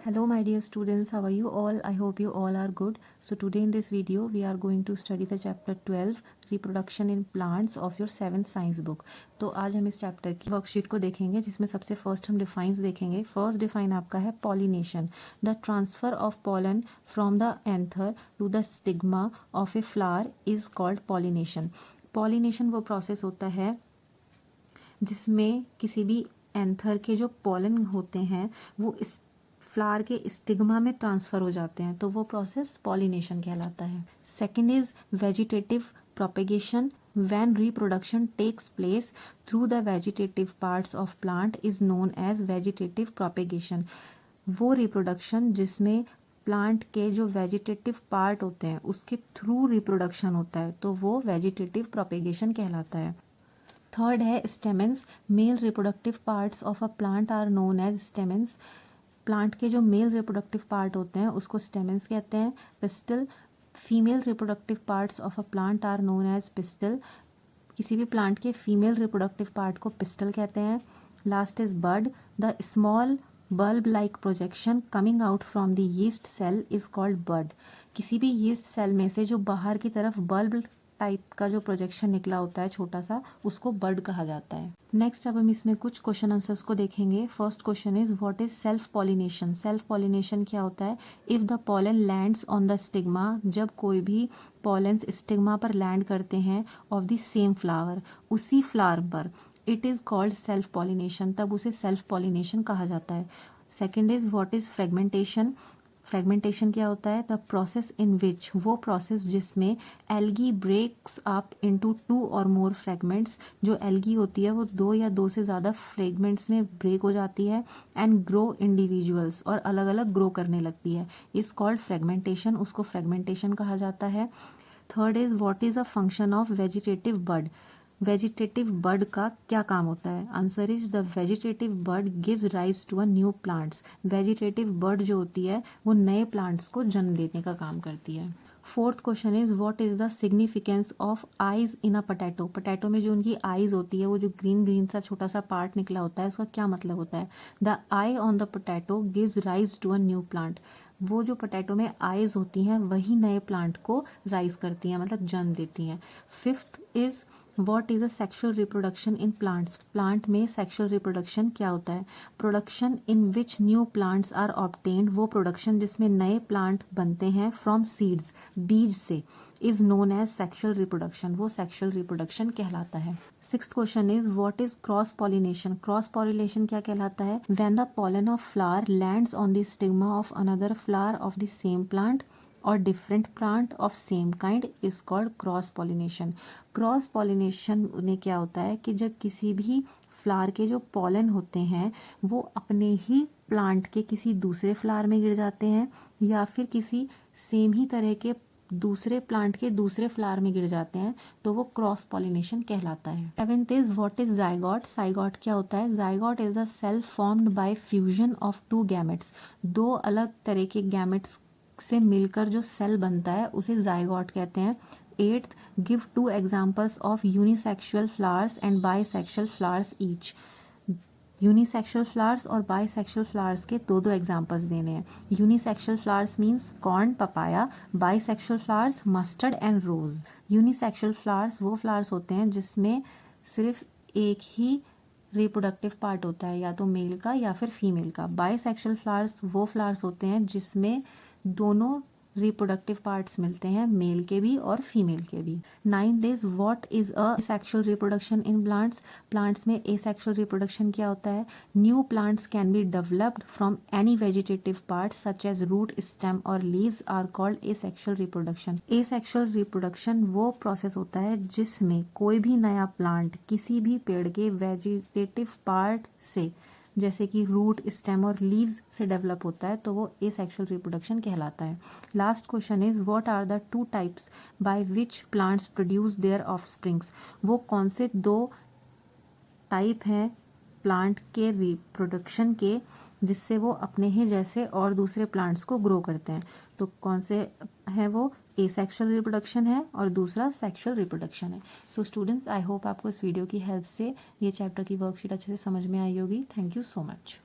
Hello my dear students, how are you all? I hope you all are good. So today in this video we are going to study the chapter 12 reproduction in plants of your 7th science book. तो आज हम इस chapter की worksheet को देखेंगे जिसमें सबसे first हम डिफाइंस देखेंगे. फर्स्ट डिफाइन आपका है pollination, the transfer of pollen from the anther to the stigma of a flower is called pollination. Pollination वो प्रोसेस होता है जिसमें किसी भी एंथर के जो पॉलन होते हैं वो इस फ्लावर के स्टिग्मा में ट्रांसफर हो जाते हैं, तो वो प्रोसेस पॉलिनेशन कहलाता है. Second is vegetative propagation. When reproduction takes place through the vegetative parts of plant is known as vegetative propagation. वो रिप्रोडक्शन जिसमें प्लांट के जो वेजिटेटिव पार्ट होते हैं उसके थ्रू रिप्रोडक्शन होता है, तो वो वेजिटेटिव प्रोपेगेशन कहलाता है. थर्ड है stamens. Male reproductive parts of a plant are known as stamens. Plant के जो मेल रिप्रोडक्टिव पार्ट होते हैं उसको स्टेमेंस कहते हैं. Pistil. Female reproductive parts of a plant are known as pistil. किसी भी प्लांट के फीमेल रिप्रोडक्टिव पार्ट को पिस्टल कहते हैं. Last is bud. The small bulb like projection coming out from the yeast cell is called bud. किसी भी yeast cell में से जो बाहर की तरफ बल्ब टाइप का जो प्रोजेक्शन निकला होता है छोटा सा, उसको बर्ड कहा जाता है. नेक्स्ट अब हम इसमें कुछ क्वेश्चन आंसर्स को देखेंगे. First question is what is self pollination. Self pollination क्या होता है? If the pollen lands on the stigma, जब कोई भी पॉलेंस स्टिग्मा पर लैंड करते हैं ऑफ द सेम फ्लावर, उसी फ्लावर पर, it is called self pollination, तब उसे सेल्फ पॉलिनेशन कहा जाता है. Second is what is fragmentation. Fragmentation क्या होता है? द प्रोसेस इन विच, वो प्रोसेस जिसमें एल्गी ब्रेक्स अप इनटू 2 और मोर फ्रेगमेंट्स. जो एल्गी होती है वो 2 या 2 से ज़्यादा फ्रेगमेंट्स में ब्रेक हो जाती है एंड ग्रो इंडिविजुअल्स, और अलग अलग ग्रो करने लगती है, इज कॉल्ड फ्रेगमेंटेशन. उसको फ्रेगमेंटेशन कहा जाता है. Third is what is a function of vegetative bud. Vegetative bud का क्या काम होता है? Answer is the vegetative bud gives rise to a new plants. Vegetative bud जो होती है वो नए प्लांट्स को जन्म देने का काम करती है. Fourth question is what is the significance of eyes in a potato. Potato में जो उनकी आईज होती है, वो जो ग्रीन ग्रीन सा छोटा सा पार्ट निकला होता है, उसका क्या मतलब होता है? The eye on the potato gives rise to a new plant. वो जो पोटैटो में आईज होती हैं वही नए प्लांट को राइज करती हैं, मतलब जन्म देती हैं. Fifth is what is a sexual reproduction in plants. Plant में सेक्सुअल रिप्रोडक्शन क्या होता है? Production in which new plants are obtained, वो प्रोडक्शन जिसमें नए प्लांट बनते हैं फ्रॉम सीड्स, बीज से, is known as sexual reproduction. वो सेक्सुअल रिप्रोडक्शन कहलाता है. Sixth question is what is cross pollination. Cross pollination क्या कहलाता है? When the pollen of flower lands on the stigma of another flower of the same plant or different plant of same kind is called cross pollination. Cross pollination में क्या होता है कि जब किसी भी फ्लावर के जो पॉलन होते हैं वो अपने ही प्लांट के किसी दूसरे फ्लावर में गिर जाते हैं या फिर किसी सेम ही तरह के दूसरे प्लांट के दूसरे फ्लावर में गिर जाते हैं, तो वो क्रॉस पॉलिनेशन कहलाता है. Seventh is what is zygote. Zygote क्या होता है? Zygote is a cell formed by fusion of 2 gametes. 2 अलग तरह के गैमेट्स से मिलकर जो सेल बनता है उसे जाइगोट कहते हैं. Eighth, give 2 examples of unisexual flowers and bisexual flowers each. Unisexual flowers और बाइसेक्सुअल फ्लावर्स के 2 एग्जाम्पल्स देने हैं. Unisexual flowers means corn, papaya. Bisexual flowers mustard and rose. Unisexual flowers वो फ्लावर्स होते हैं जिसमें सिर्फ एक ही रिप्रोडक्टिव पार्ट होता है, या तो मेल का या फिर फीमेल का. बाइसेक्सुअल फ्लावर्स वो फ्लावर्स होते हैं जिसमें दोनों रिप्रोडक्टिव पार्ट्स मिलते हैं, मेल के भी और फीमेल के भी. Ninth is what is a asexual reproduction in plants. Plants में एसेक्सुअल रिप्रोडक्शन क्या होता है? New plants can be developed from any vegetative part such as root, stem और leaves are called asexual reproduction. Asexual reproduction वो process होता है जिसमें कोई भी नया प्लांट किसी भी पेड़ के वेजिटेटिव पार्ट से, जैसे कि रूट, स्टेम और लीव्स से डेवलप होता है, तो वो एसेक्सुअल रिप्रोडक्शन कहलाता है. Last question is what are the 2 types by which plants produce their offsprings. वो कौन से 2 टाइप हैं प्लांट के रिप्रोडक्शन के जिससे वो अपने ही जैसे और दूसरे प्लांट्स को ग्रो करते हैं. तो कौन से हैं वो? एसेक्सुअल रिप्रोडक्शन है और दूसरा सेक्सुअल रिप्रोडक्शन है. सो स्टूडेंट्स, आई होप आपको इस वीडियो की हेल्प से ये चैप्टर की वर्कशीट अच्छे से समझ में आई होगी. Thank you so much.